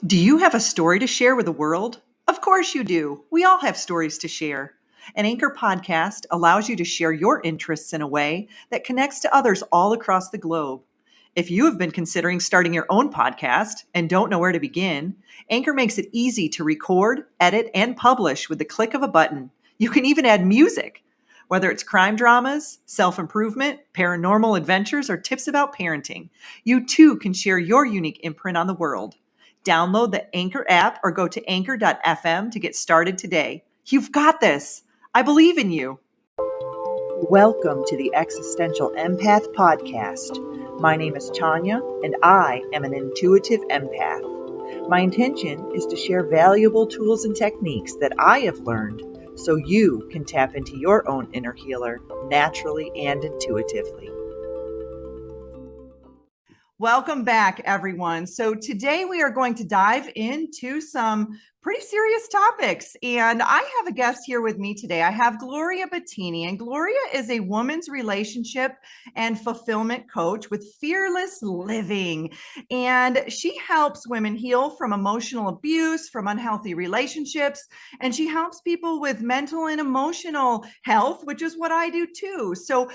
Do you have a story to share with the world? Of course you do. We all have stories to share. An Anchor podcast allows you to share your interests in a way that connects to others all across the globe. If you have been considering starting your own podcast and don't know where to begin, Anchor makes it easy to record, edit, and publish with the click of a button. You can even add music. Whether it's crime dramas, self-improvement, paranormal adventures, or tips about parenting, you too can share your unique imprint on the world. Download the Anchor app or go to anchor.fm to get started today. You've got this. I believe in you. Welcome to the Existential Empath Podcast. My name is Tanya, and I am an intuitive empath. My intention is to share valuable tools and techniques that I have learned so you can tap into your own inner healer naturally and intuitively. Welcome back, everyone. So today we are going to dive into some pretty serious topics. And I have a guest here with me today. I have Gloria Battini, and Gloria is a woman's relationship and fulfillment coach with Fearless Living. And she helps women heal from emotional abuse, from unhealthy relationships, and she helps people with mental and emotional health, which is what I do too. So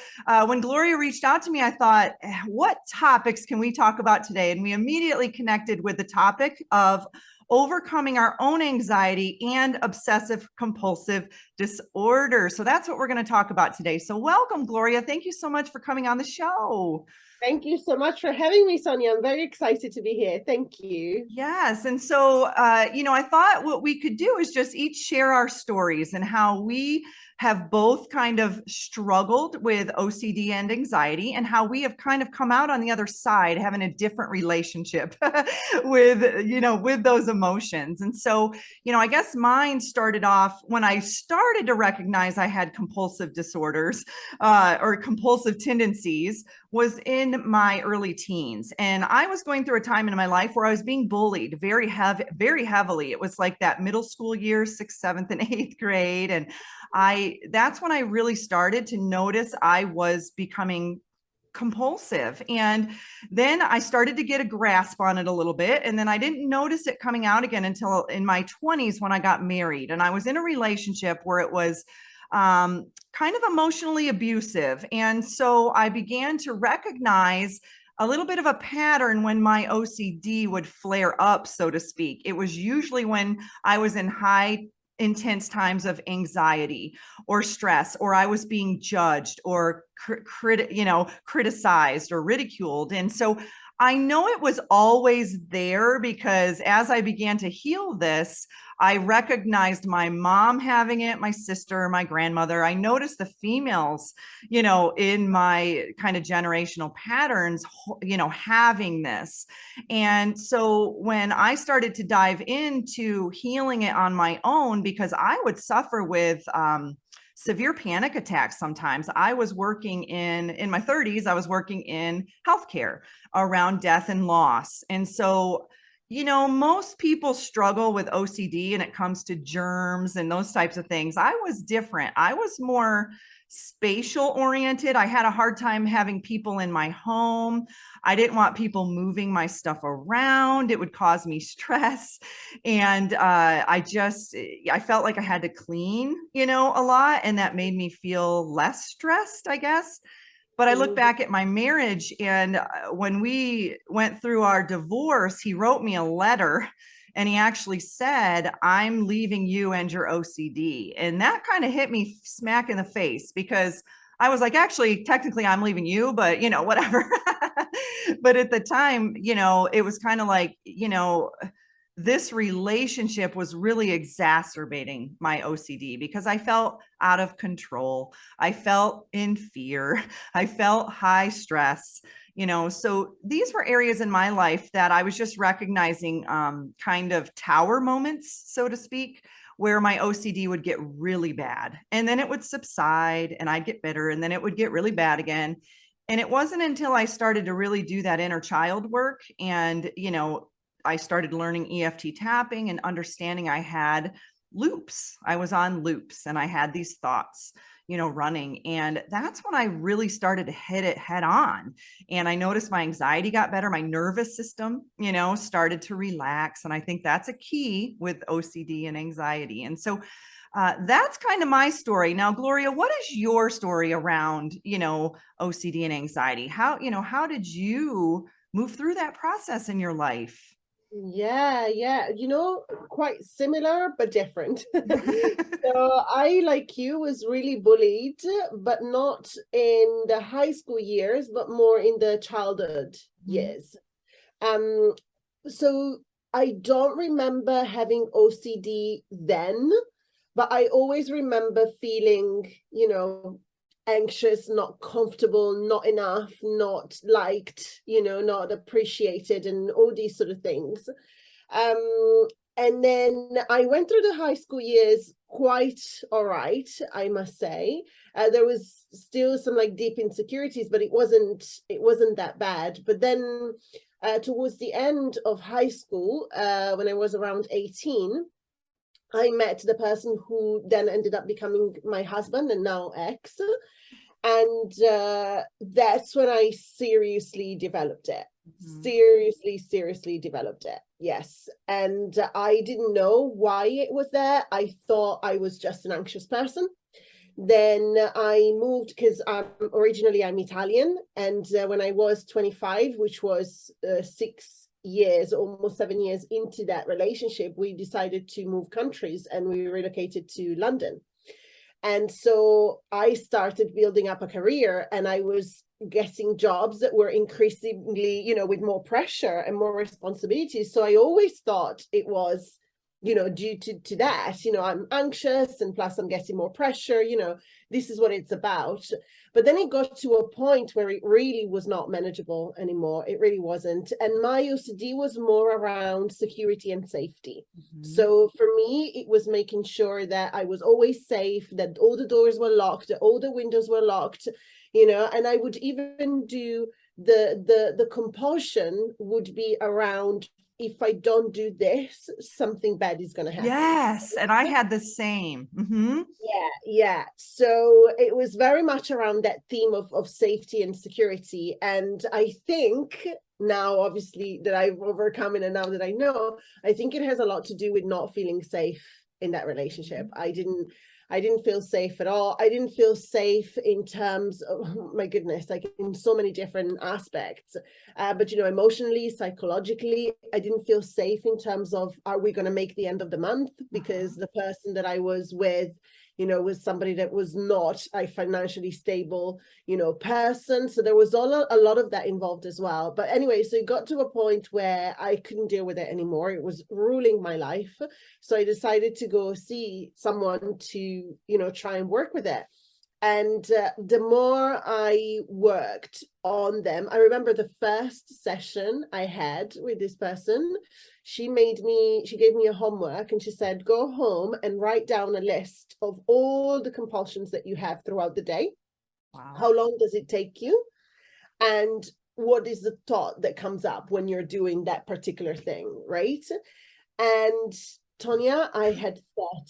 when Gloria reached out to me, I thought, what topics can we talk about today? And we immediately connected with the topic of overcoming our own anxiety and obsessive compulsive disorder. So that's what we're going to talk about today. So welcome, Gloria. Thank you so much for coming on the show. Thank you so much for having me, Sonia. I'm very excited to be here. Thank you. Yes. And so, I thought what we could do is just each share our stories and how we have both kind of struggled with OCD and anxiety, and how we have kind of come out on the other side having a different relationship with those emotions. And so, I guess mine started off when I started to recognize I had compulsive disorders or compulsive tendencies was in my early teens. And I was going through a time in my life where I was being bullied very heavily. It was like that middle school years, 6th, 7th, and 8th grade. And that's when I really started to notice I was becoming compulsive. And then I started to get a grasp on it a little bit. And then I didn't notice it coming out again until in my 20s when I got married. And I was in a relationship where it was kind of emotionally abusive. And so I began to recognize a little bit of a pattern when my OCD would flare up, so to speak. It was usually when I was in high intense times of anxiety or stress, or I was being judged or criticized or ridiculed. And so I know it was always there because as I began to heal this, I recognized my mom having it, my sister, my grandmother. I noticed the females, in my kind of generational patterns, having this. And so when I started to dive into healing it on my own, because I would suffer with severe panic attacks sometimes. I was working in my 30s, I was working in healthcare around death and loss. And so, most people struggle with OCD and it comes to germs and those types of things. I was different. I was more spatial oriented. I had a hard time having people in my home. I didn't want people moving my stuff around. It would cause me stress. And I felt like I had to clean, a lot. And that made me feel less stressed, I guess. But I look back at my marriage, and when we went through our divorce, he wrote me a letter and he actually said, "I'm leaving you and your OCD." And that kind of hit me smack in the face because I was like, actually, technically I'm leaving you, but whatever. But at the time, it was kind of like, this relationship was really exacerbating my OCD because I felt out of control. I felt in fear. I felt high stress, so these were areas in my life that I was just recognizing kind of tower moments, so to speak, where my OCD would get really bad and then it would subside and I'd get better and then it would get really bad again. And it wasn't until I started to really do that inner child work and, I started learning EFT tapping and understanding I had loops. I was on loops and I had these thoughts, running. And that's when I really started to hit it head on. And I noticed my anxiety got better. My nervous system, started to relax. And I think that's a key with OCD and anxiety. And so that's kind of my story. Now, Gloria, what is your story around, OCD and anxiety? How did you move through that process in your life? Yeah, quite similar but different. So I, like you, was really bullied, but not in the high school years, but more in the childhood years. So I don't remember having OCD then, but I always remember feeling, anxious, not comfortable, not enough, not liked, not appreciated, and all these sort of things. And then I went through the high school years quite all right, I must say. There was still some like deep insecurities, but it wasn't that bad. But then towards the end of high school, when I was around 18, I met the person who then ended up becoming my husband and now ex. And that's when I seriously developed it. Seriously developed it. Yes. And I didn't know why it was there. I thought I was just an anxious person. Then I moved because originally I'm Italian. And when I was 25, which was 6 years, almost 7 years into that relationship, we decided to move countries and we relocated to London. And so I started building up a career, and I was getting jobs that were increasingly, with more pressure and more responsibilities. So I always thought it was, due to that, I'm anxious, and plus I'm getting more pressure, this is what it's about. But then it got to a point where it really was not manageable anymore. It really wasn't. And my OCD was more around security and safety. So for me, it was making sure that I was always safe, that all the doors were locked, that all the windows were locked, and I would even do the compulsion would be around, if I don't do this, something bad is going to happen. Yes. And I had the same. Yeah. So it was very much around that theme of safety and security. And I think now, obviously, that I've overcome it, and now that I know, I think it has a lot to do with not feeling safe in that relationship. I didn't feel safe at all. I didn't feel safe in terms of, oh my goodness, like in so many different aspects. But, emotionally, psychologically, I didn't feel safe in terms of, are we going to make the end of the month? Because the person that I was with, was somebody that was not a financially stable, person. So there was a lot of that involved as well. But anyway, so it got to a point where I couldn't deal with it anymore. It was ruling my life. So I decided to go see someone to, try and work with it. And the more I worked on them, I remember the first session I had with this person, she gave me a homework, and she said, go home and write down a list of all the compulsions that you have throughout the day. Wow. How long does it take you? And what is the thought that comes up when you're doing that particular thing, right? And Tonya, I had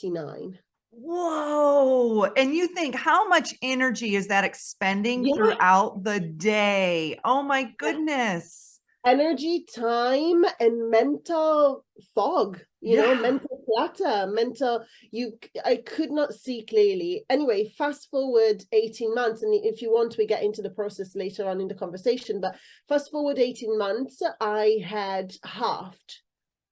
39. Whoa. And you think, how much energy is that expending throughout the day? Oh my goodness. Energy, time, and mental fog, mental clutter, I could not see clearly. Anyway, fast forward 18 months, and if you want, we get into the process later on in the conversation, but fast forward 18 months, I had halved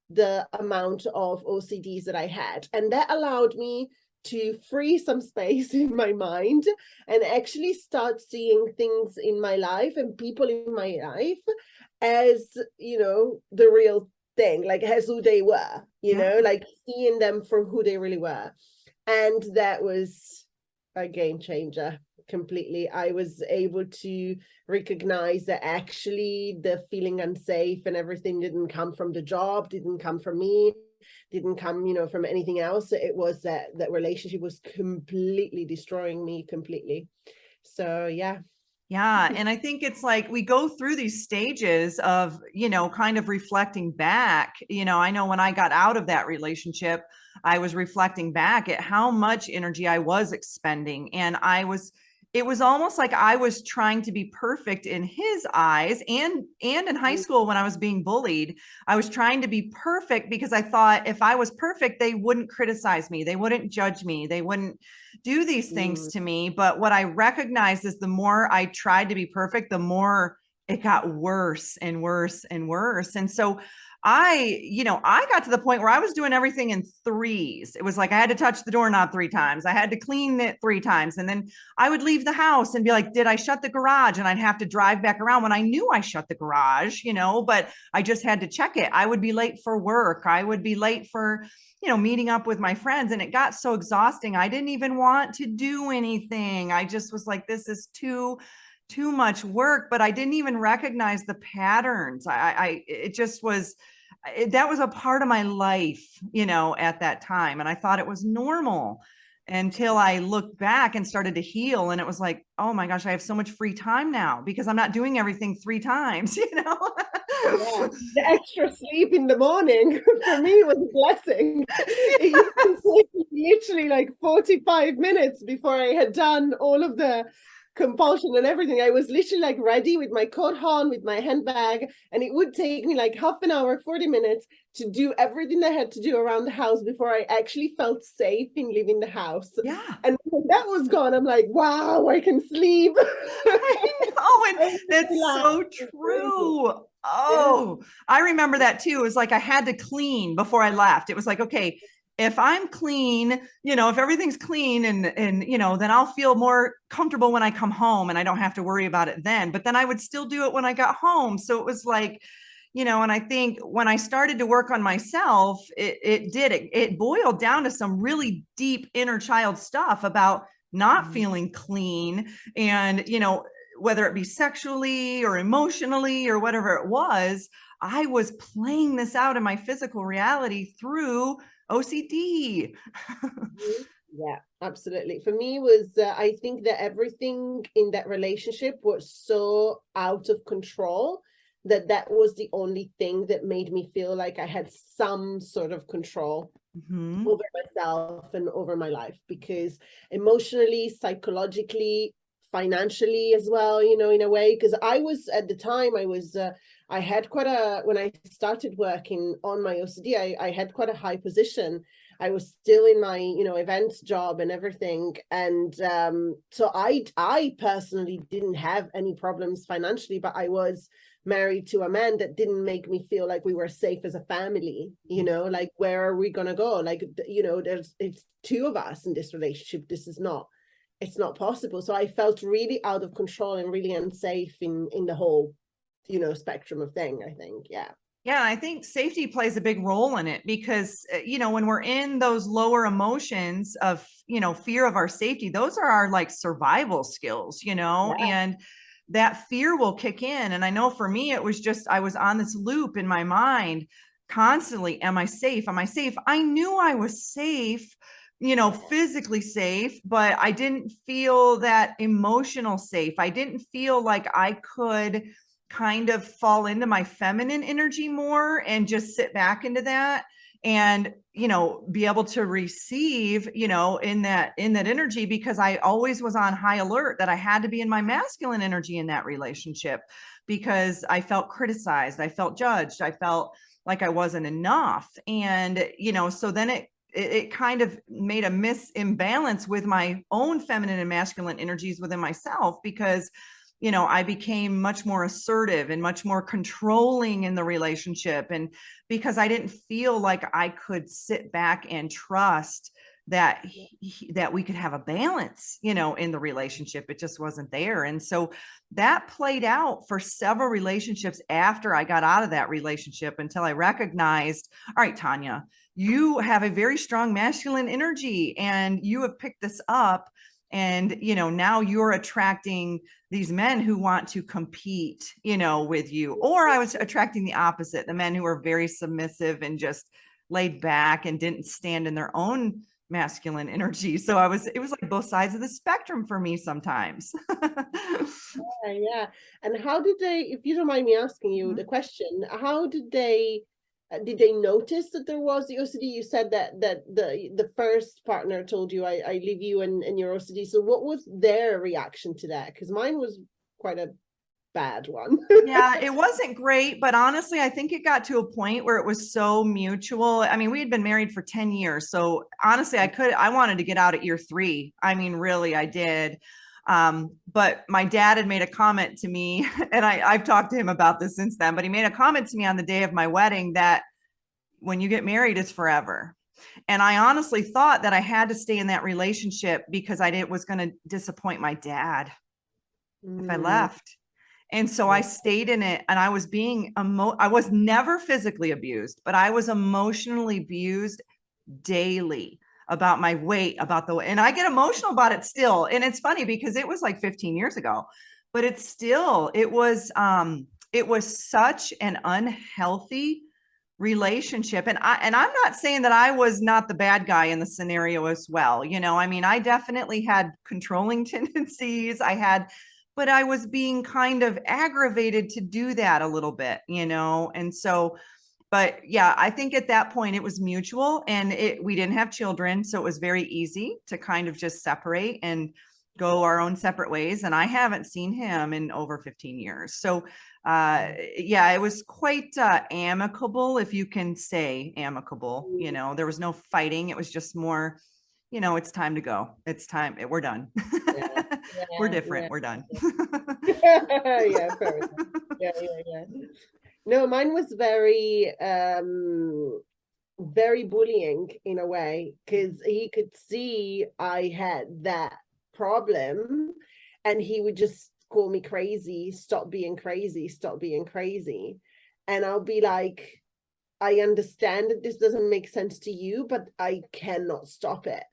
the amount of OCDs that I had, and that allowed me to free some space in my mind and actually start seeing things in my life and people in my life as, the real thing, like as who they were, like seeing them for who they really were. And that was a game changer completely. I was able to recognize that actually the feeling unsafe and everything didn't come from the job, didn't come from me, didn't come, from anything else. It was that relationship was completely destroying me completely. So yeah. Yeah. And I think it's like we go through these stages of, kind of reflecting back. I know when I got out of that relationship, I was reflecting back at how much energy I was expending. And it was almost like I was trying to be perfect in his eyes, and in high school when I was being bullied, I was trying to be perfect because I thought if I was perfect, they wouldn't criticize me. They wouldn't judge me. They wouldn't do these things Mm. to me. But what I recognized is the more I tried to be perfect, the more it got worse and worse and worse. And so I got to the point where I was doing everything in threes. It was like I had to touch the doorknob 3 times. I had to clean it 3 times. And then I would leave the house and be like, did I shut the garage? And I'd have to drive back around when I knew I shut the garage, but I just had to check it. I would be late for work. I would be late for, meeting up with my friends. And it got so exhausting. I didn't even want to do anything. I just was like, this is too much work, but I didn't even recognize the patterns. It just was, that was a part of my life, at that time. And I thought it was normal until I looked back and started to heal. And it was like, oh my gosh, I have so much free time now because I'm not doing everything 3 times, Yeah, the extra sleep in the morning for me was a blessing. It used to take me literally like 45 minutes before I had done all of the compulsion and everything. I was literally like ready with my coat on, with my handbag, and it would take me like half an hour, 40 minutes to do everything I had to do around the house before I actually felt safe in leaving the house. Yeah. And when that was gone, I'm like, wow, I can sleep. I know, and that's so true. Oh, I remember that too. It was like I had to clean before I left. It was like, okay, if I'm clean, if everything's clean and then I'll feel more comfortable when I come home and I don't have to worry about it then. But then I would still do it when I got home. So it was like, and I think when I started to work on myself, it boiled down to some really deep inner child stuff about not feeling clean and, whether it be sexually or emotionally or whatever it was, I was playing this out in my physical reality through OCD. Yeah, absolutely. For me, was I think that everything in that relationship was so out of control that was the only thing that made me feel like I had some sort of control over myself and over my life, because emotionally, psychologically, financially as well, in a way, because I was at the time, I had quite when I started working on my OCD, I had quite a high position. I was still in my, events job and everything. And so I personally didn't have any problems financially, but I was married to a man that didn't make me feel like we were safe as a family, like, where are we going to go? Like, it's 2 of us in this relationship. It's not possible. So I felt really out of control and really unsafe in the whole, spectrum of thing, I think. Yeah. Yeah, I think safety plays a big role in it because, when we're in those lower emotions of, fear of our safety, those are our like survival skills, Yeah. and that fear will kick in. And I know for me, it was just, I was on this loop in my mind constantly. Am I safe? Am I safe? I knew I was safe, physically safe, but I didn't feel that emotional safe. I didn't feel like I could kind of fall into my feminine energy more and just sit back into that and be able to receive in that energy, because I always was on high alert that I had to be in my masculine energy in that relationship, because I felt criticized, I felt judged, I felt like I wasn't enough. And so then it kind of made a imbalance with my own feminine and masculine energies within myself, because I became much more assertive and much more controlling in the relationship. And because I didn't feel like I could sit back and trust that that we could have a balance, in the relationship, it just wasn't there. And so that played out for several relationships after I got out of that relationship, until I recognized, all right, Tanya, you have a very strong masculine energy and you have picked this up. And, now you're attracting these men who want to compete, with you. Or I was attracting the opposite, the men who are very submissive and just laid back and didn't stand in their own masculine energy. So it was like both sides of the spectrum for me sometimes. Yeah. And how did they, if you don't mind me asking you Mhm. the question, how did they notice that there was the OCD? You said that the first partner told you, I leave you and your OCD. So what was their reaction to that? Because mine was quite a bad one. Yeah, it wasn't great, but honestly, I think it got to a point where it was so mutual. I mean, we had been married for 10 years. So honestly, I wanted to get out at year 3. I mean, really, I did. But my dad had made a comment to me, and I've talked to him about this since then, but he made a comment to me on the day of my wedding that when you get married, it's forever. And I honestly thought that I had to stay in that relationship because was going to disappoint my dad if I Mm, left. And so I stayed in it, and I was I was never physically abused, but I was emotionally abused daily about my weight, about and I get emotional about it still. And it's funny because it was like 15 years ago, but it was such an unhealthy relationship. And I'm not saying that I was not the bad guy in the scenario as well. I mean, I definitely had controlling tendencies. But I was being kind of aggravated to do that a little bit, and so, but yeah, I think at that point it was mutual, and we didn't have children, so it was very easy to kind of just separate and go our own separate ways. And I haven't seen him in over 15 years. So yeah, it was quite amicable, if you can say amicable. There was no fighting. It was just more, it's time to go. It's time. We're done. yeah, We're yeah, different. yeah. We're done. Yeah, fair enough. Yeah, yeah, yeah. No, mine was very bullying in a way, because he could see I had that problem, and he would just call me crazy, stop being crazy, stop being crazy. And I'll be like, I understand that this doesn't make sense to you, but I cannot stop it.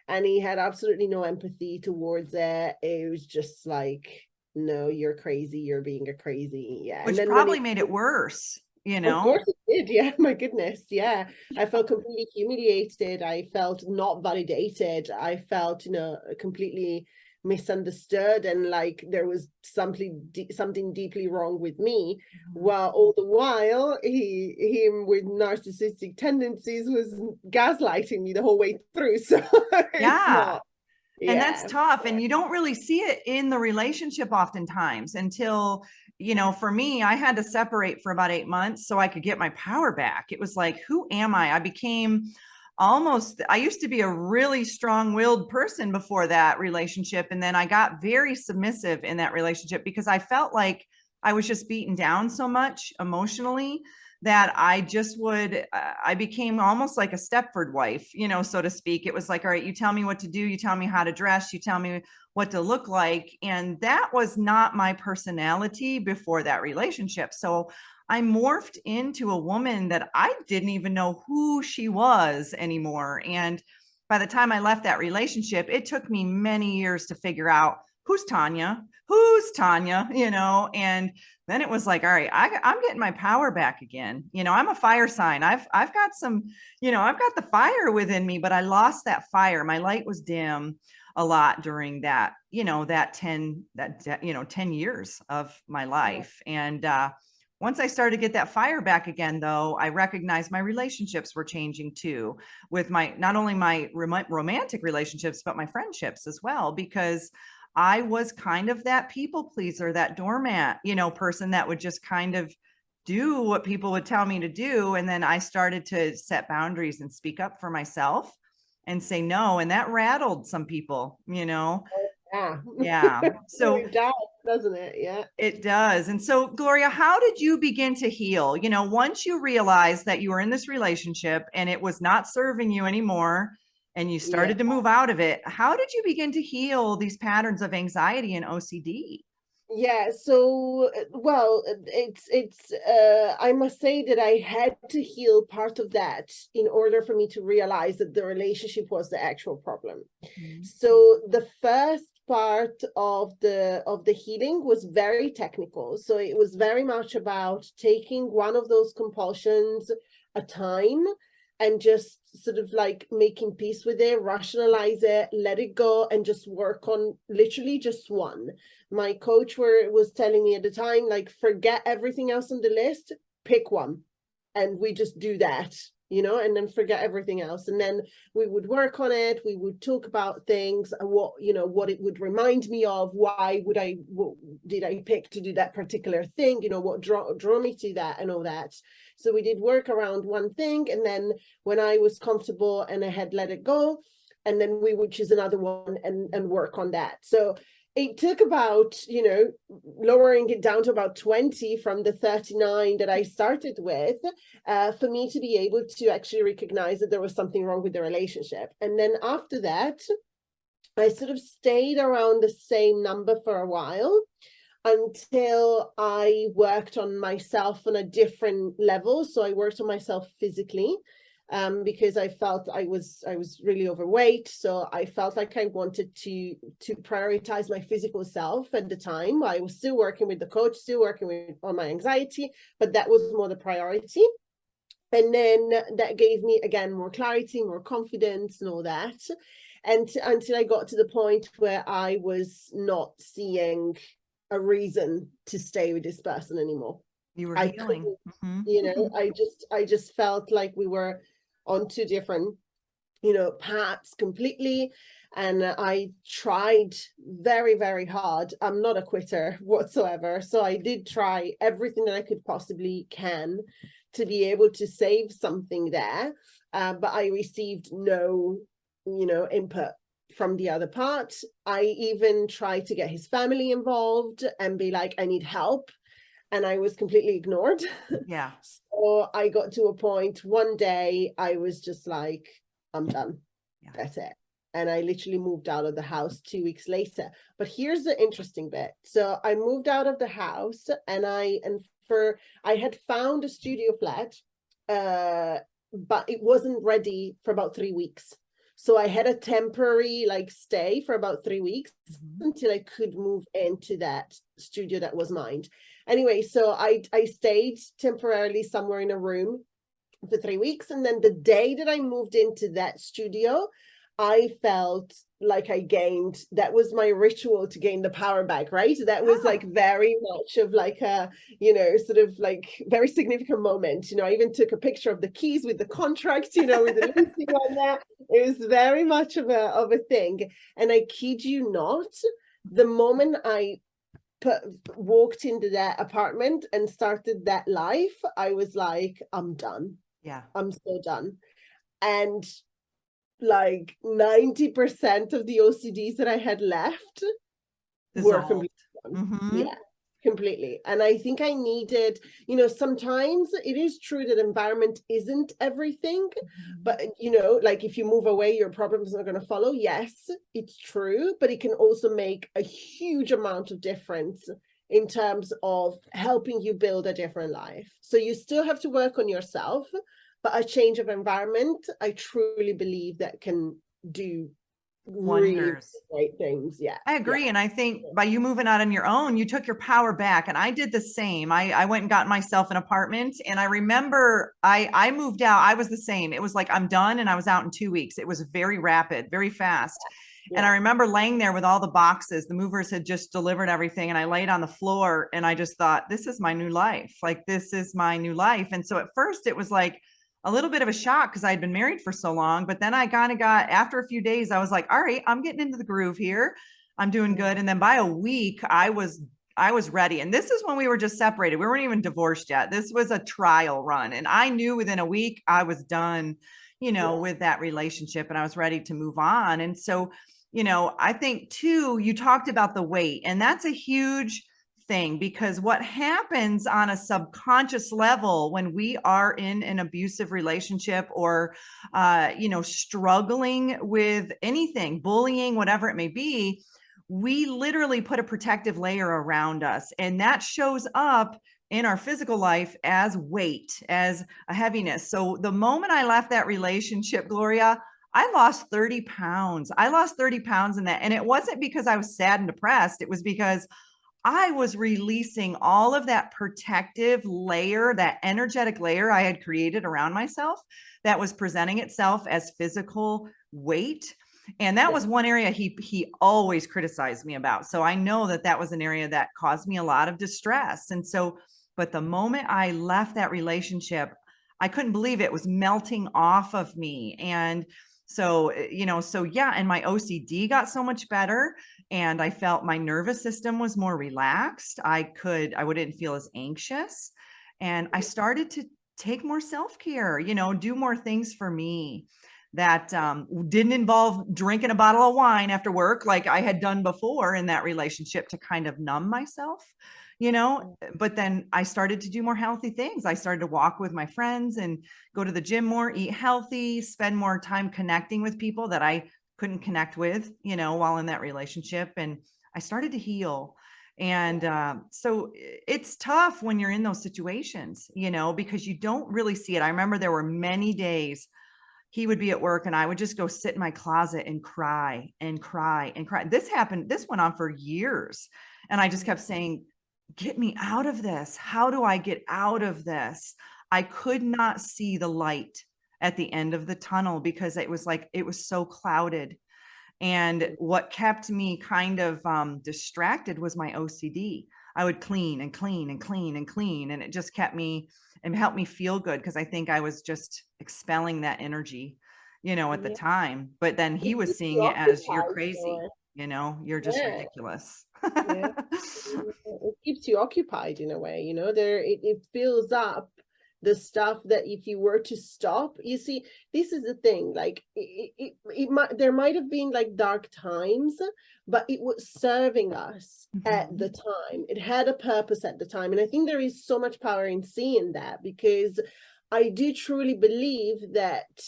And he had absolutely no empathy towards it. It was just like, no, you're crazy, you're being a crazy. Yeah. And Which then when probably he, made it worse, of course it did. Yeah, my goodness. Yeah. I felt completely humiliated. I felt not validated. I felt, completely misunderstood, and like there was something deeply wrong with me. While all the while him with narcissistic tendencies was gaslighting me the whole way through. So it's Yeah. not, And that's yeah. tough. And you don't really see it in the relationship oftentimes until, for me, I had to separate for about 8 months so I could get my power back. It was like, who am I? I used to be a really strong-willed person before that relationship. And then I got very submissive in that relationship because I felt like I was just beaten down so much emotionally that I became almost like a Stepford wife, so to speak. It was like, all right, you tell me what to do, you tell me how to dress, you tell me what to look like. And that was not my personality before that relationship. So I morphed into a woman that I didn't even know who she was anymore. And by the time I left that relationship, it took me many years to figure out who's Tanya, and then it was like, all right, I'm getting my power back again. I'm a fire sign. I've got some, I've got the fire within me, but I lost that fire. My light was dim a lot during that, 10 years of my life. And once I started to get that fire back again, though, I recognized my relationships were changing too, with not only my romantic relationships, but my friendships as well, because I was kind of that people pleaser, that doormat, person that would just kind of do what people would tell me to do. And then I started to set boundaries and speak up for myself and say no. And that rattled some people. Yeah. Yeah. So It does, doesn't it? Yeah. it does. And so, Gloria, how did you begin to heal? Once you realized that you were in this relationship and it was not serving you anymore, and you Yeah. started to move out of it, how did you begin to heal these patterns of anxiety and OCD? Yeah, so well, I must say that I had to heal part of that in order for me to realize that the relationship was the actual problem. Mhm. So the first part of the healing was very technical. So it was very much about taking one of those compulsions a time, and just sort of like making peace with it, rationalize it, let it go, and just work on literally just one. My coach was telling me at the time, like, forget everything else on the list, pick one. And we just do that, and then forget everything else. And then we would work on it. We would talk about things, what it would remind me of. Why did I pick to do that particular thing? What draw me to that and all that. So we did work around one thing. And then when I was comfortable and I had let it go, and then we would choose another one and work on that. So it took about, lowering it down to about 20 from the 39 that I started with, for me to be able to actually recognize that there was something wrong with the relationship. And then after that, I sort of stayed around the same number for a while until I worked on myself on a different level. So I worked on myself physically. Because I felt I was really overweight. So I felt like I wanted to prioritize my physical self at the time. I was still working with the coach, still working on my anxiety, but that was more the priority. And then that gave me, again, more clarity, more confidence and all that. And until I got to the point where I was not seeing a reason to stay with this person anymore. You were healing. I just felt like we were on two different, paths completely. And I tried very, very hard. I'm not a quitter whatsoever. So I did try everything that I could possibly can to be able to save something there. But I received no, input from the other part. I even tried to get his family involved and be like, I need help. And I was completely ignored. Yeah. So I got to a point one day, I was just like, I'm done. Yeah. That's it. And I literally moved out of the house 2 weeks later. But here's the interesting bit. So I moved out of the house and I had found a studio flat, but it wasn't ready for about 3 weeks. So I had a temporary stay for about 3 weeks until I could move into that studio that was mine. Anyway, so I stayed temporarily somewhere in a room for 3 weeks. And then the day that I moved into that studio, I felt like that was my ritual to gain the power back, right? That was very much of a, sort of very significant moment. I even took a picture of the keys with the contract, with the listing on there. It was very much of a thing. And I kid you not, the moment I walked into that apartment and started that life, I was like, I'm done. Yeah. I'm so done. And 90% of the OCDs that I had left were completely done. Yeah, completely. And I think I needed, sometimes it is true that environment isn't everything, but if you move away, your problems are going to follow. Yes, it's true, but it can also make a huge amount of difference in terms of helping you build a different life. So you still have to work on yourself, but a change of environment, I truly believe that can do really great things. Yeah, I agree. And I think by you moving out on your own, you took your power back. And I did the same. I went and got myself an apartment. And I remember I moved out. I was the same. It was like, I'm done. And I was out in 2 weeks. It was very rapid, very fast. Yeah. And I remember laying there with all the boxes. The movers had just delivered everything. And I laid on the floor and I just thought, this is my new life. This is my new life. And so at first it was like a little bit of a shock because I'd been married for so long, but then I kind of after a few days, I was like, all right, I'm getting into the groove here. I'm doing good. And then by a week, I was ready. And this is when we were just separated. We weren't even divorced yet. This was a trial run. And I knew within a week I was done, with that relationship and I was ready to move on. And so, I think too, you talked about the weight, and that's a huge thing, because what happens on a subconscious level when we are in an abusive relationship or struggling with anything, bullying, whatever it may be, we literally put a protective layer around us, and that shows up in our physical life as weight, as a heaviness. So the moment I left that relationship, Gloria, I lost 30 pounds. I lost 30 pounds in that. And it wasn't because I was sad and depressed. It was because I was releasing all of that protective layer, that energetic layer I had created around myself that was presenting itself as physical weight. And that was one area he always criticized me about. So I know that that was an area that caused me a lot of distress. And so, but the moment I left that relationship, I couldn't believe it was melting off of me. And so, so yeah, and my OCD got so much better, and I felt my nervous system was more relaxed. I wouldn't feel as anxious. And I started to take more self-care, do more things for me that didn't involve drinking a bottle of wine after work like I had done before in that relationship to kind of numb myself, but then I started to do more healthy things. I started to walk with my friends and go to the gym more, eat healthy, spend more time connecting with people that I couldn't connect with, while in that relationship. And I started to heal. And so it's tough when you're in those situations, because you don't really see it. I remember there were many days he would be at work and I would just go sit in my closet and cry and cry and cry. This went on for years. And I just kept saying, get me out of this. How do I get out of this? I could not see the light at the end of the tunnel because it was so clouded. And what kept me kind of distracted was my OCD. I would clean and clean and clean and clean. And it just kept me and helped me feel good because I think I was just expelling that energy, at the time. But then he It was keeps you seeing it as, you're occupied crazy, more. you're just Yeah, ridiculous. yeah. It keeps you occupied in a way, it fills up the stuff that if you were to stop, you see, this is the thing, like there might have been like dark times, but it was serving us at the time. It had a purpose at the time. And I think there is so much power in seeing that, because I do truly believe that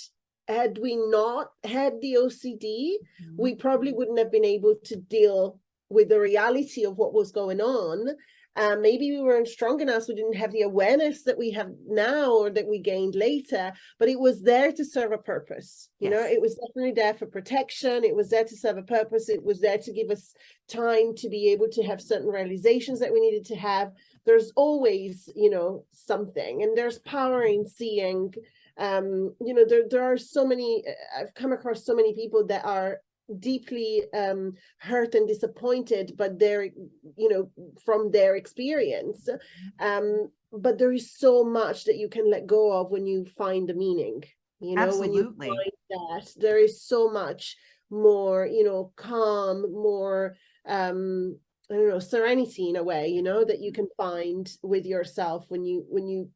had we not had the OCD, we probably wouldn't have been able to deal with the reality of what was going on. Maybe we weren't strong enough. We didn't have the awareness that we have now or that we gained later, but it was there to serve a purpose. It was definitely there for protection. It was there to serve a purpose. It was there to give us time to be able to have certain realizations that we needed to have. There's always, something, and there's power in seeing. There are so many, I've come across so many people that are deeply hurt and disappointed, but they're from their experience, but there is so much that you can let go of when you find the meaning, when you Absolutely. find that there is so much more, calm, more I don't know, serenity in a way, that you can find with yourself when you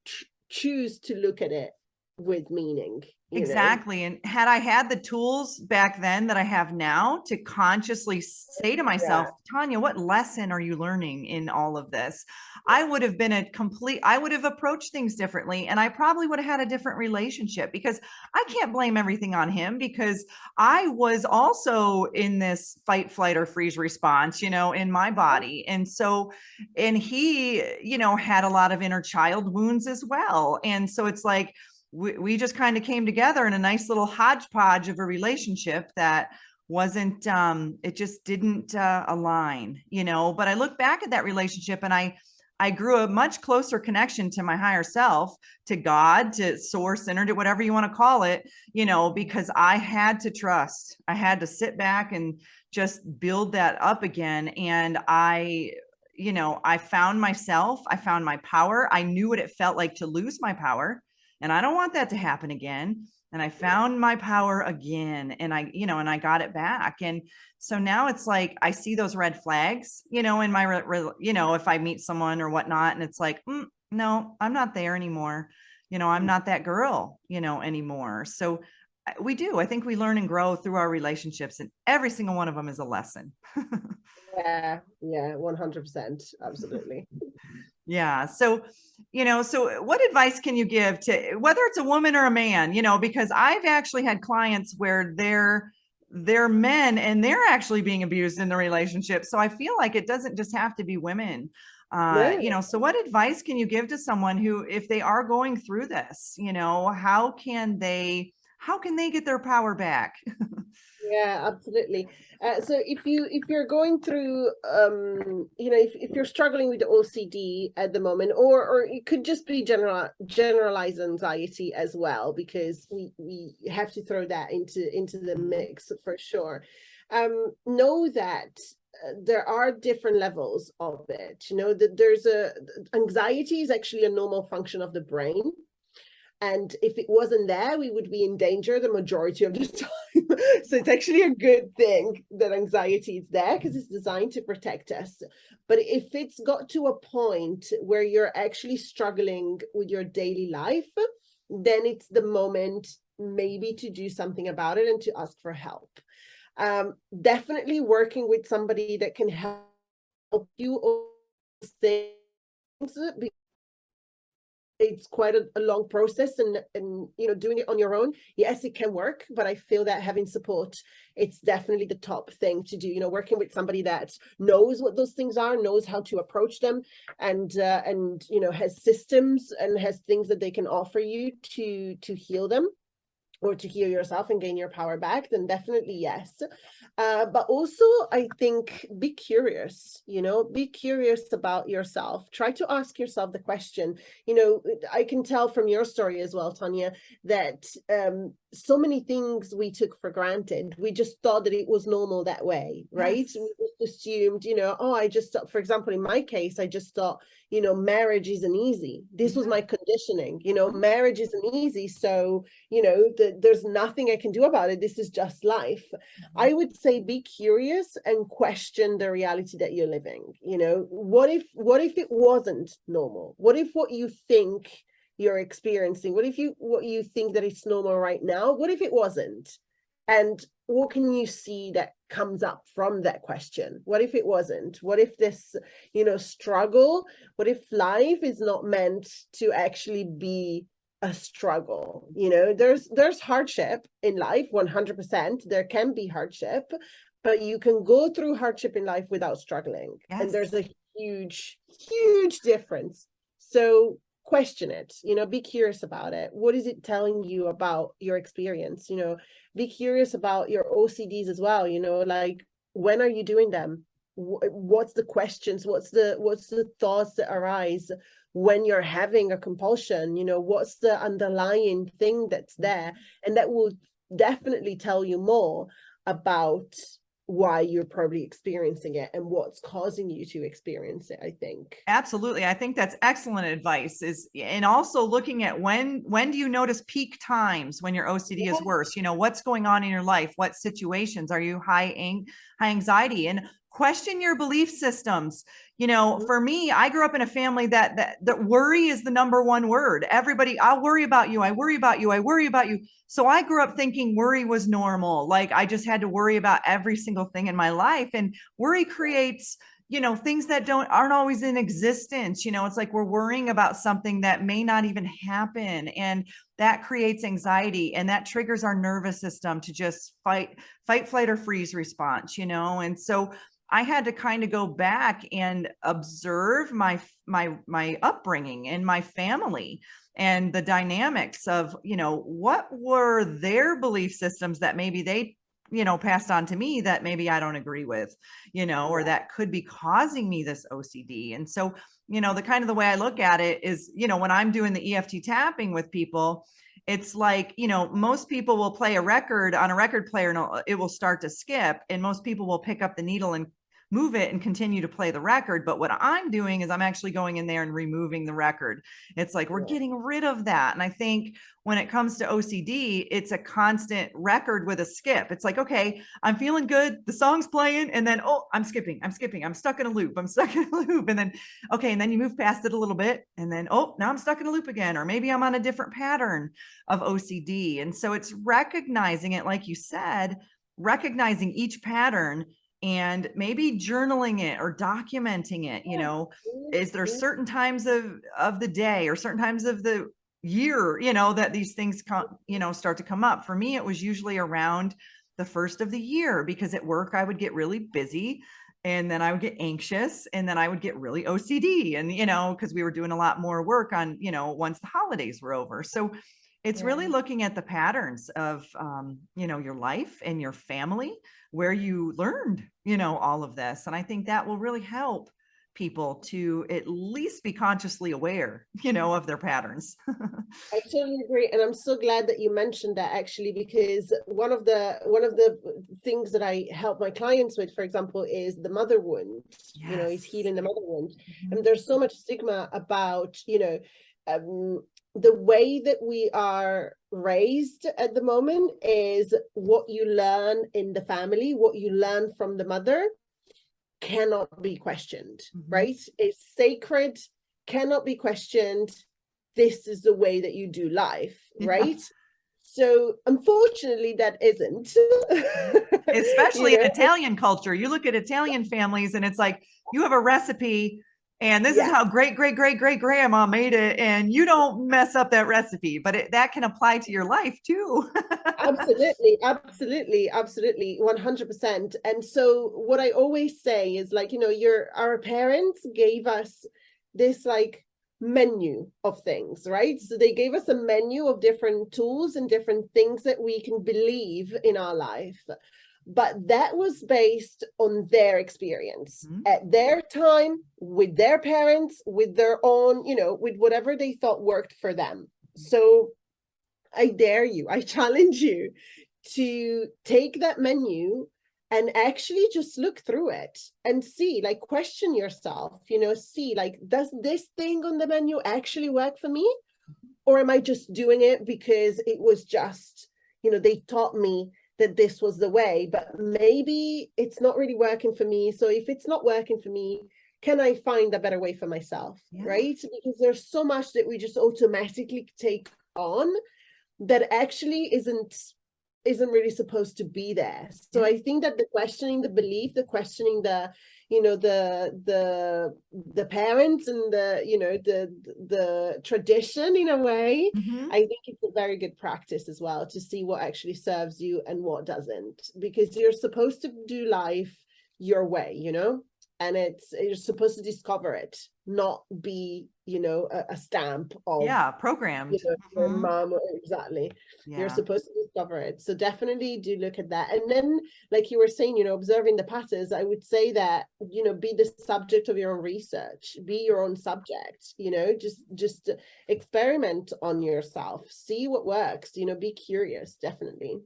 choose to look at it with meaning. Exactly. And had I had the tools back then that I have now to consciously say to myself, Yeah. Tanya, what lesson are you learning in all of this? I would have approached things differently, and I probably would have had a different relationship, because I can't blame everything on him, because I was also in this fight, flight, or freeze response, in my body. And so, and he, had a lot of inner child wounds as well. And so it's like, we just kind of came together in a nice little hodgepodge of a relationship that wasn't it just didn't align, but I look back at that relationship and I grew a much closer connection to my higher self, to God, to source, energy, whatever you want to call it, because I had to trust. I had to sit back and just build that up again. And I found myself, I found my power. I knew what it felt like to lose my power, and I don't want that to happen again. And I found my power again, and I got it back. And so now it's like, I see those red flags, in my, if I meet someone or whatnot, and it's like, no, I'm not there anymore. I'm not that girl, anymore. So I think we learn and grow through our relationships, and every single one of them is a lesson. Yeah, 100%. Absolutely. Yeah. So, so what advice can you give to, whether it's a woman or a man, because I've actually had clients where they're men and they're actually being abused in the relationship. So I feel like it doesn't just have to be women. So what advice can you give to someone who, if they are going through this, how can they get their power back? Yeah, absolutely. So if you're going through if you're struggling with OCD at the moment, or it could just be generalized anxiety as well, because we have to throw that into the mix for sure. Know that there are different levels of it. That there's anxiety is actually a normal function of the brain. And if it wasn't there, we would be in danger the majority of the time. So it's actually a good thing that anxiety is there, because it's designed to protect us. But if it's got to a point where you're actually struggling with your daily life, then it's the moment maybe to do something about it and to ask for help. Definitely working with somebody that can help you things, it's quite a long process, and doing it on your own, yes, it can work, but I feel that having support, it's definitely the top thing to do. Working with somebody that knows what those things are, knows how to approach them, and has systems and has things that they can offer you to heal them, or to heal yourself and gain your power back, then definitely yes. But also, I think, be curious, be curious about yourself. Try to ask yourself the question. I can tell from your story as well, Tanya, that so many things we took for granted. We just thought that it was normal that way, right? Yes. We just assumed, I just thought, for example, in my case, I just thought, marriage isn't easy. This was my conditioning, marriage isn't easy. So, there's nothing I can do about it. This is just life. I would say be curious and question the reality that you're living. What if it wasn't normal? What if what you think you're experiencing, what you think that it's normal right now, what if it wasn't? And what can you see that comes up from that question? What if it wasn't? What if this, struggle, what if life is not meant to actually be a struggle? There's hardship in life, 100%. There can be hardship, but you can go through hardship in life without struggling. Yes. And there's a huge difference. So question it, be curious about it. What is it telling you about your experience? Be curious about your OCDs as well. Like, when are you doing them? What's the questions? What's the thoughts that arise when you're having a compulsion? What's the underlying thing that's there? And that will definitely tell you more about why you're probably experiencing it and what's causing you to experience it, I think. Absolutely. I think that's excellent advice, and also looking at when do you notice peak times when your OCD is worse? What's going on in your life? What situations are you high anxiety? And question your belief systems. For me, I grew up in a family that worry is the number one word. Everybody, I'll worry about you. I worry about you. I worry about you. So I grew up thinking worry was normal. Like, I just had to worry about every single thing in my life. And worry creates things that aren't always in existence. It's like we're worrying about something that may not even happen. And that creates anxiety, and that triggers our nervous system to just fight, flight, or freeze response, and so I had to kind of go back and observe my upbringing and my family and the dynamics of, what were their belief systems that maybe they passed on to me that maybe I don't agree with, or that could be causing me this OCD. And so, the kind of the way I look at it is, when I'm doing the EFT tapping with people, it's like, most people will play a record on a record player and it will start to skip. And most people will pick up the needle and move it and continue to play the record. But what I'm doing is I'm actually going in there and removing the record. It's like, we're getting rid of that. And I think when it comes to OCD, it's a constant record with a skip. It's like, okay, I'm feeling good. The song's playing. And then, oh, I'm skipping. I'm stuck in a loop. And then, okay. And then you move past it a little bit. And then, oh, now I'm stuck in a loop again. Or maybe I'm on a different pattern of OCD. And so it's recognizing it, like you said, recognizing each pattern and maybe journaling it or documenting it. Is there certain times of the day or certain times of the year, that these things start to come up? For me, it was usually around the first of the year, because at work I would get really busy, and then I would get anxious, and then I would get really OCD, and because we were doing a lot more work on once the holidays were over. So It's really looking at the patterns of, your life and your family where you learned, all of this. And I think that will really help people to at least be consciously aware, of their patterns. I totally agree, and I'm so glad that you mentioned that, actually, because one of the things that I help my clients with, for example, is the mother wound. Is healing the mother wound, and there's so much stigma about the way that we are raised at the moment is what you learn in the family, what you learn from the mother cannot be questioned, right? It's sacred, cannot be questioned. This is the way that you do life, right? Yeah. So unfortunately, that isn't. Especially in Italian culture. You look at Italian families and it's like, you have a recipe and this is how great grandma made it, and you don't mess up that recipe, but that can apply to your life too. Absolutely, 100%. And so what I always say is, like, our parents gave us this like menu of things, right? So they gave us a menu of different tools and different things that we can believe in our life. But that was based on their experience at their time, with their parents, with their own, with whatever they thought worked for them. So I dare you, I challenge you to take that menu and actually just look through it and see, like, question yourself, see, like, does this thing on the menu actually work for me? Or am I just doing it because it was just, they taught me that this was the way, but maybe it's not really working for me. So if it's not working for me, can I find a better way for myself, right? Because there's so much that we just automatically take on that actually isn't really supposed to be there. So I think that the questioning the belief, the questioning the parents and the tradition, in a way, I think it's a very good practice as well to see what actually serves you and what doesn't, because you're supposed to do life your way, and you're supposed to discover it, not be a stamp of programmed your mom. Exactly. You're supposed to discover it. So definitely do look at that. And then, like you were saying, observing the patterns, I would say that, be the subject of your own research, be your own subject, just experiment on yourself, see what works, be curious, definitely.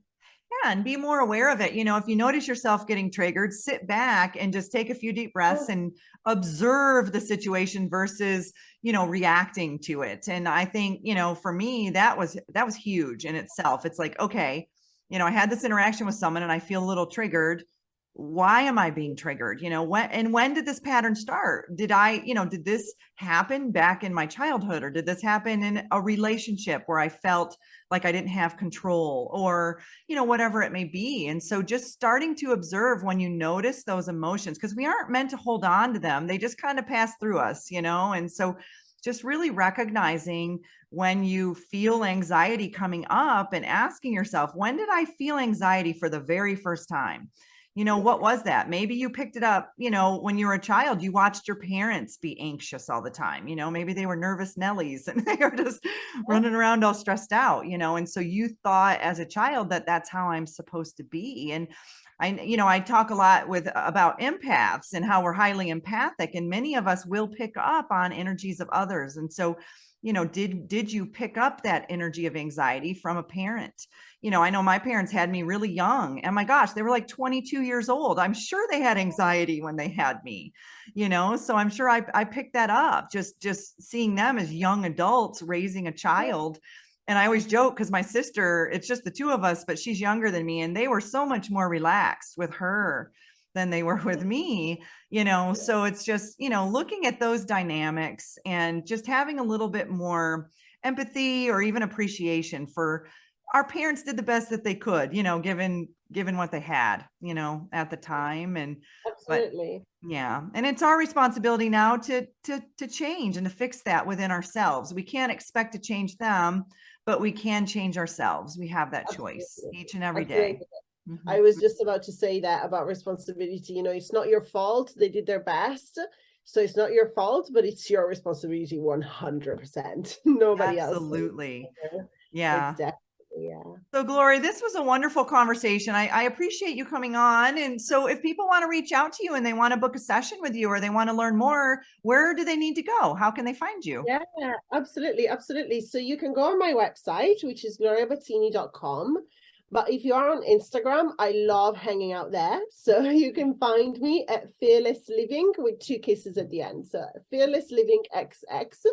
Yeah, and be more aware of it. If you notice yourself getting triggered, sit back and just take a few deep breaths and observe the situation versus, reacting to it. And I think, for me, that was huge in itself. It's like, okay, I had this interaction with someone and I feel a little triggered. Why am I being triggered? When did this pattern start? Did this happen back in my childhood, or did this happen in a relationship where I felt like I didn't have control, or, whatever it may be? And so just starting to observe when you notice those emotions, because we aren't meant to hold on to them. They just kind of pass through us, and so just really recognizing when you feel anxiety coming up and asking yourself, when did I feel anxiety for the very first time? What was that? Maybe you picked it up, when you were a child, you watched your parents be anxious all the time. Maybe they were nervous Nellies and they were just running around all stressed out, and so you thought as a child that that's how I'm supposed to be. And I talk a lot about empaths and how we're highly empathic, and many of us will pick up on energies of others. And so, did you pick up that energy of anxiety from a parent? I know my parents had me really young, and my gosh, they were like 22 years old. I'm sure they had anxiety when they had me, so I'm sure I picked that up, just seeing them as young adults raising a child. And I always joke, because my sister, it's just the two of us, but she's younger than me, and they were so much more relaxed with her than they were with me, so it's just, looking at those dynamics and just having a little bit more empathy or even appreciation for our parents did the best that they could, given what they had, at the time. And absolutely. And it's our responsibility now to change and to fix that within ourselves. We can't expect to change them, but we can change ourselves. We have that choice each and every day. I was just about to say that about responsibility. It's not your fault. They did their best. So it's not your fault, but it's your responsibility 100%. Nobody else. Absolutely. Yeah. It's definitely, yeah. So, Gloria, this was a wonderful conversation. I appreciate you coming on. And so, if people want to reach out to you and they want to book a session with you or they want to learn more, where do they need to go? How can they find you? Yeah, absolutely, absolutely. So you can go on my website, which is gloriabattini.com. But if you are on Instagram, I love hanging out there. So you can find me at Fearless Living with 2 kisses at the end. So Fearless Living XX.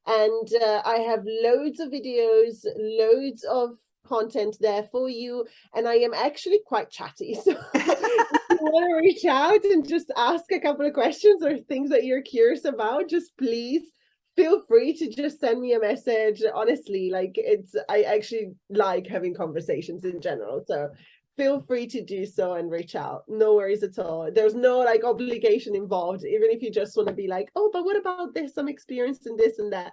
And I have loads of videos, loads of content there for you. And I am actually quite chatty. So if you want to reach out and just ask a couple of questions or things that you're curious about, just please feel free to just send me a message. Honestly, like I actually like having conversations in general. So feel free to do so and reach out. No worries at all. There's no like obligation involved. Even if you just want to be like, oh, but what about this? I'm experiencing this and that.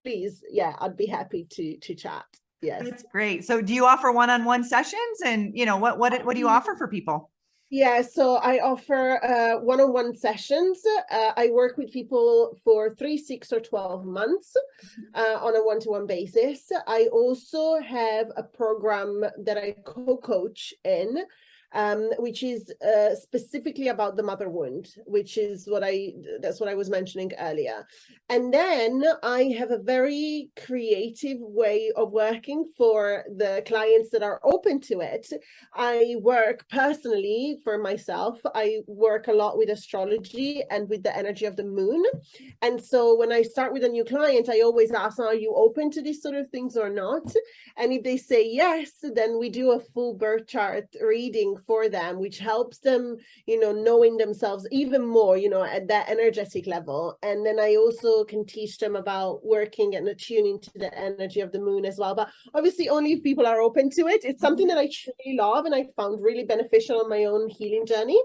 Please, yeah, I'd be happy to chat. Yes. That's great. So do you offer one-on-one sessions, and what do you offer for people? Yeah, so I offer one-on-one sessions. I work with people for 3, 6, or 12 months on a one-to-one basis. I also have a program that I co-coach in, which is specifically about the mother wound, which is that's what I was mentioning earlier. And then I have a very creative way of working for the clients that are open to it. I work personally for myself. I work a lot with astrology and with the energy of the moon. And so when I start with a new client, I always ask, are you open to these sort of things or not? And if they say yes, then we do a full birth chart reading for them, which helps them, knowing themselves even more, at that energetic level. And then I also can teach them about working and attuning to the energy of the moon as well. But obviously only if people are open to it. It's something that I truly love and I found really beneficial on my own healing journey.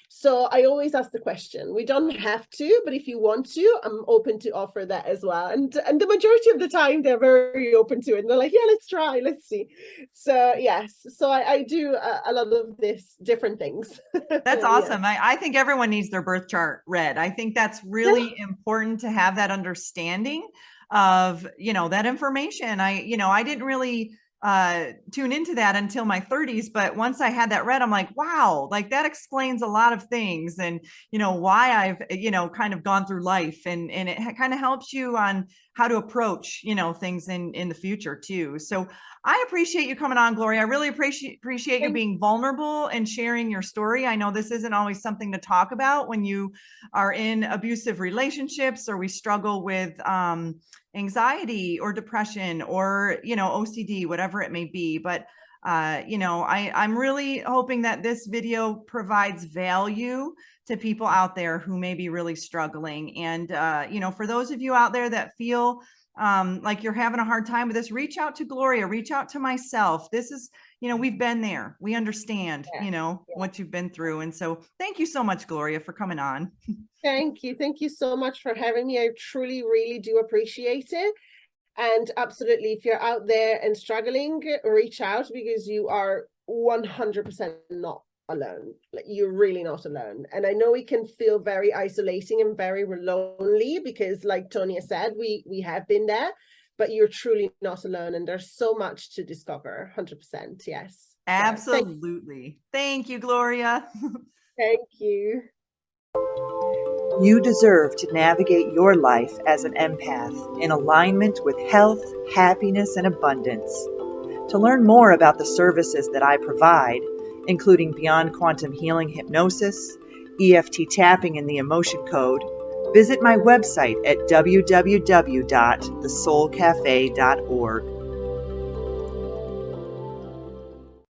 So I always ask the question. We don't have to, but if you want to, I'm open to offer that as well. And the majority of the time, they're very open to it. And they're like, yeah, let's try, let's see. So yes, so I do a lot of this different things. That's awesome. Yeah. I think everyone needs their birth chart read. I think that's really important to have that understanding of, that information. I didn't really tune into that until my 30s, but once I had that read, I'm like, wow, like that explains a lot of things, and why I've kind of gone through life, and it kind of helps you on how to approach things in the future too. So I appreciate you coming on, Gloria. I really appreciate you being vulnerable and sharing your story. I know this isn't always something to talk about when you are in abusive relationships, or we struggle with anxiety or depression or OCD, whatever it may be. But I'm really hoping that this video provides value to people out there who may be really struggling. And for those of you out there that feel like you're having a hard time with this, reach out to Gloria, reach out to myself. This is, we've been there. We understand, what you've been through. And so thank you so much, Gloria, for coming on. Thank you. Thank you so much for having me. I truly, really do appreciate it. And absolutely, if you're out there and struggling, reach out, because you are 100% not alone. Like, you're really not alone. And I know it can feel very isolating and very lonely, because like Tonya said, we have been there, but you're truly not alone. And there's so much to discover. 100%. Yes. Absolutely. Thank you, Gloria. Thank you. You deserve to navigate your life as an empath in alignment with health, happiness, and abundance. To learn more about the services that I provide, including Beyond Quantum Healing Hypnosis, EFT tapping, and the Emotion Code, visit my website at www.thesoulcafe.org.